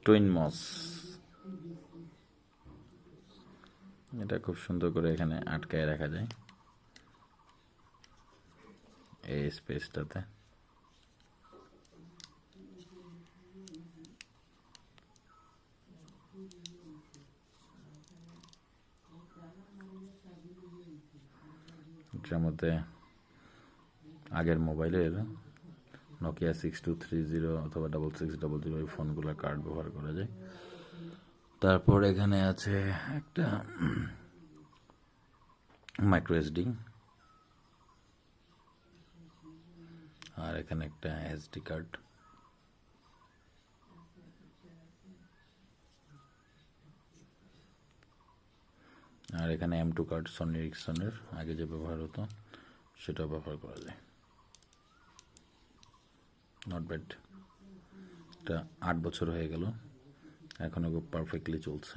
Twin মস, এটা খুব সুন্দর করে এখানে আটকায় রাখা যায় এই স্পেসটাতে। এটার মধ্যে আগের মোবাইলের নোকিয়া 6230 অথবা 6600 এই ফোনগুলোর কার্ড ব্যবহার করা যায়। তারপর এখানে আছে একটা মাইক্রো এসডি, আর এখানে একটা এসডি কার্ড। আর এখানে M2 কার্ড, সনি এরিকসনের আগে যে ব্যবহার হতো সেটা ব্যবহার করা যায়। Not bad. এটা 8 বছর হয়ে গেল, এখনো খুব পারফেক্টলি চলছে।